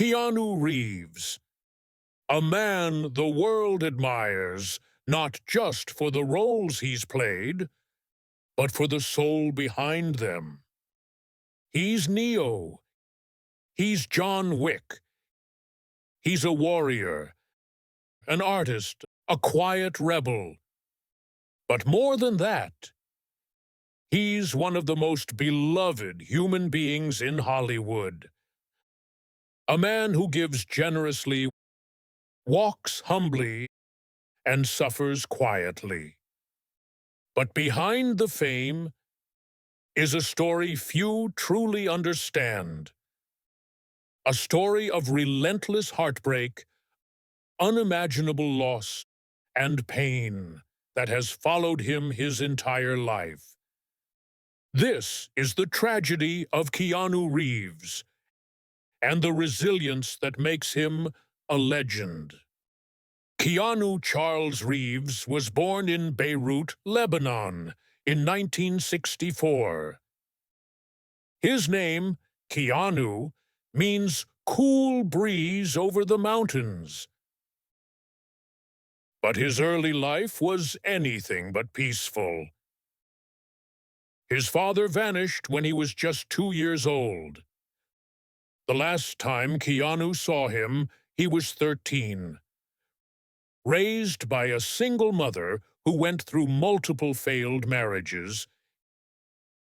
Keanu Reeves, a man the world admires, not just for the roles he's played, but for the soul behind them. He's Neo. He's John Wick. He's a warrior, an artist, a quiet rebel. But more than that, he's one of the most beloved human beings in Hollywood. A man who gives generously, walks humbly, and suffers quietly. But behind the fame is a story few truly understand. A story of relentless heartbreak, unimaginable loss, and pain that has followed him his entire life. This is the tragedy of Keanu Reeves and the resilience that makes him a legend. Keanu Charles Reeves was born in Beirut, Lebanon, in 1964. His name, Keanu, means cool breeze over the mountains. But his early life was anything but peaceful. His father vanished when he was just 2 years old. The last time Keanu saw him, he was 13. Raised by a single mother who went through multiple failed marriages,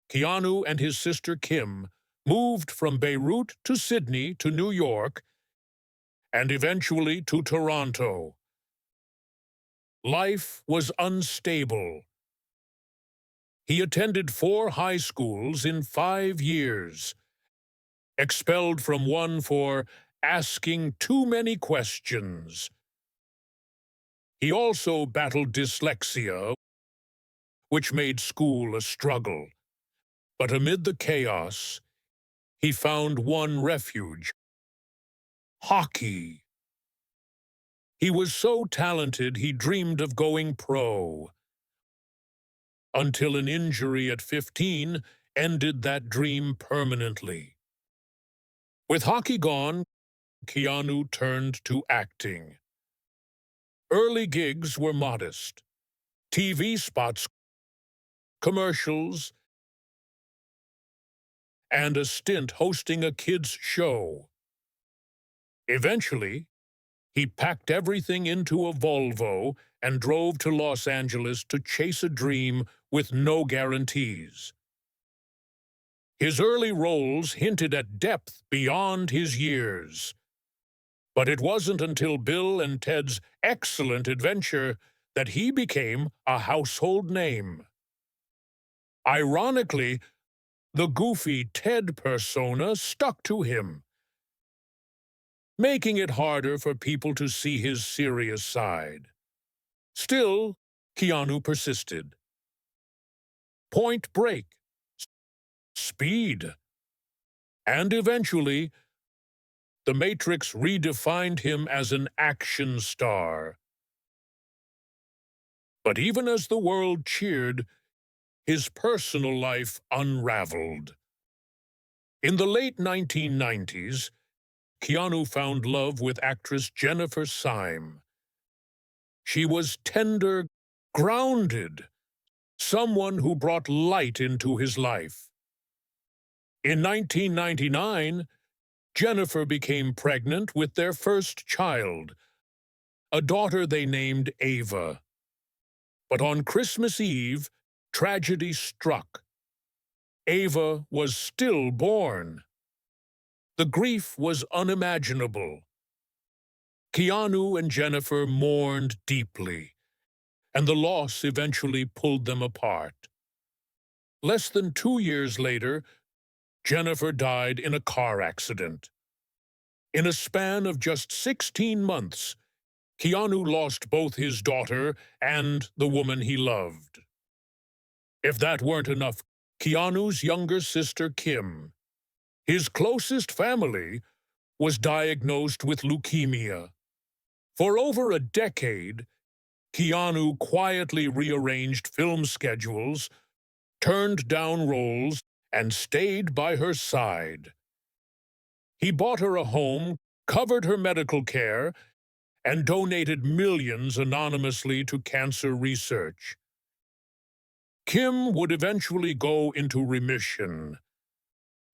Keanu and his sister Kim moved from Beirut to Sydney to New York and eventually to Toronto. Life was unstable. He attended 4 high schools in 5 years, expelled from one for asking too many questions. He also battled dyslexia, which made school a struggle. But amid the chaos, he found one refuge: hockey. He was so talented he dreamed of going pro, until an injury at 15 ended that dream permanently. With hockey gone, Keanu turned to acting. Early gigs were modest: TV spots, commercials, and a stint hosting a kids' show. Eventually, he packed everything into a Volvo and drove to Los Angeles to chase a dream with no guarantees. His early roles hinted at depth beyond his years. But it wasn't until Bill and Ted's Excellent Adventure that he became a household name. Ironically, the goofy Ted persona stuck to him, making it harder for people to see his serious side. Still, Keanu persisted. Point Break, Speed, and eventually, The Matrix redefined him as an action star. But even as the world cheered, his personal life unraveled. In the late 1990s, Keanu found love with actress Jennifer Syme. She was tender, grounded, someone who brought light into his life. In 1999, Jennifer became pregnant with their first child, a daughter they named Ava. But on Christmas Eve, tragedy struck. Ava was stillborn. The grief was unimaginable. Keanu and Jennifer mourned deeply, and the loss eventually pulled them apart. Less than 2 years later, Jennifer died in a car accident. In a span of just 16 months, Keanu lost both his daughter and the woman he loved. If that weren't enough, Keanu's younger sister Kim, his closest family, was diagnosed with leukemia. For over a decade, Keanu quietly rearranged film schedules, turned down roles, and stayed by her side. He bought her a home, covered her medical care, and donated millions anonymously to cancer research. Kim would eventually go into remission,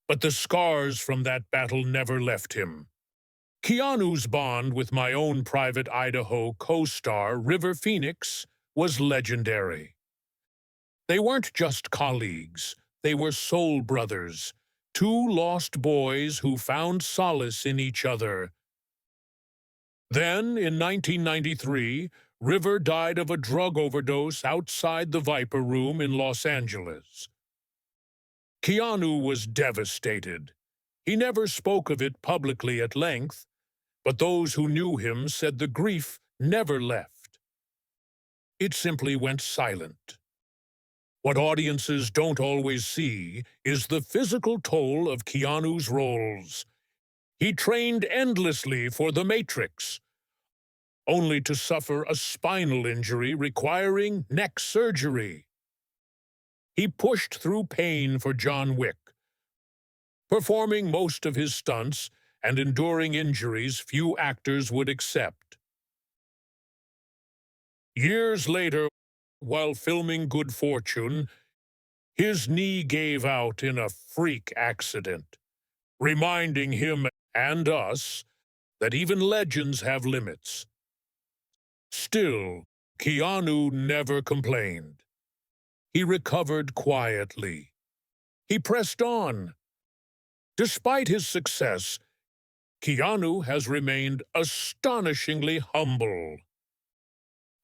but the scars from that battle never left him. Keanu's bond with my own Private Idaho co-star River Phoenix was legendary. They weren't just colleagues, they were soul brothers, two lost boys who found solace in each other. Then, in 1993, River died of a drug overdose outside the Viper Room in Los Angeles. Keanu was devastated. He never spoke of it publicly at length, but those who knew him said the grief never left. It simply went silent. What audiences don't always see is the physical toll of Keanu's roles. He trained endlessly for The Matrix, only to suffer a spinal injury requiring neck surgery. He pushed through pain for John Wick, performing most of his stunts and enduring injuries few actors would accept. Years later, while filming Good Fortune, his knee gave out in a freak accident, reminding him and us that even legends have limits. Still, Keanu never complained. He recovered quietly. He pressed on. Despite his success, Keanu has remained astonishingly humble.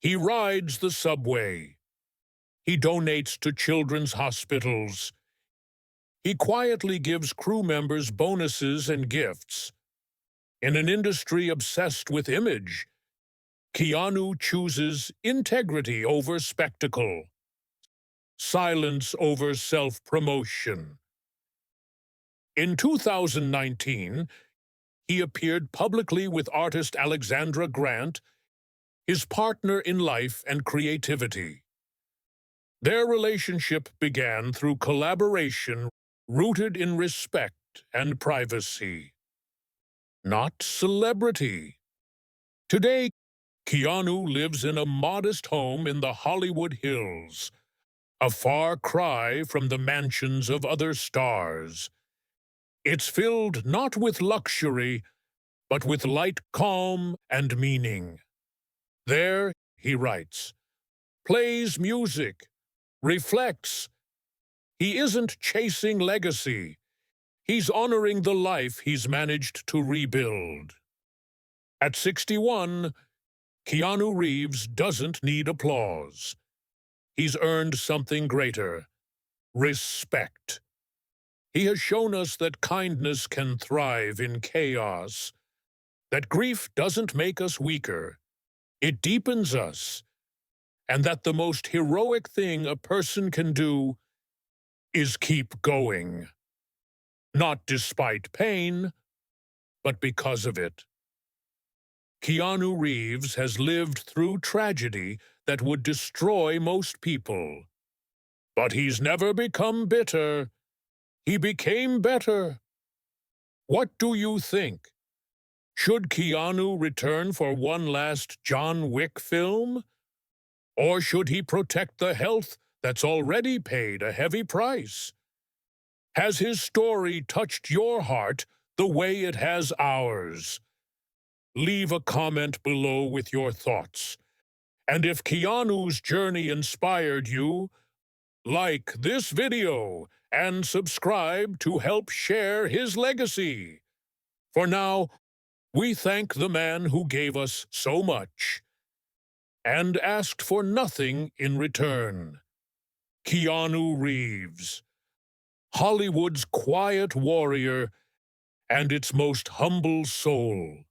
He rides the subway. He donates to children's hospitals. He quietly gives crew members bonuses and gifts. In an industry obsessed with image, Keanu chooses integrity over spectacle, silence over self-promotion. In 2019, he appeared publicly with artist Alexandra Grant, his partner in life and creativity. Their relationship began through collaboration rooted in respect and privacy, not celebrity. Today, Keanu lives in a modest home in the Hollywood Hills, a far cry from the mansions of other stars. It's filled not with luxury, but with light, calm, and meaning. There, he writes, plays music, reflects. He isn't chasing legacy. He's honoring the life he's managed to rebuild. At 61, Keanu Reeves doesn't need applause. He's earned something greater: respect. He has shown us that kindness can thrive in chaos, that grief doesn't make us weaker, it deepens us, and that the most heroic thing a person can do is keep going. Not despite pain, but because of it. Keanu Reeves has lived through tragedy that would destroy most people. But he's never become bitter. He became better. What do you think? Should Keanu return for one last John Wick film? Or should he protect the health that's already paid a heavy price? Has his story touched your heart the way it has ours? Leave a comment below with your thoughts. And if Keanu's journey inspired you, like this video and subscribe to help share his legacy. For now, we thank the man who gave us so much and asked for nothing in return. Keanu Reeves, Hollywood's quiet warrior and its most humble soul.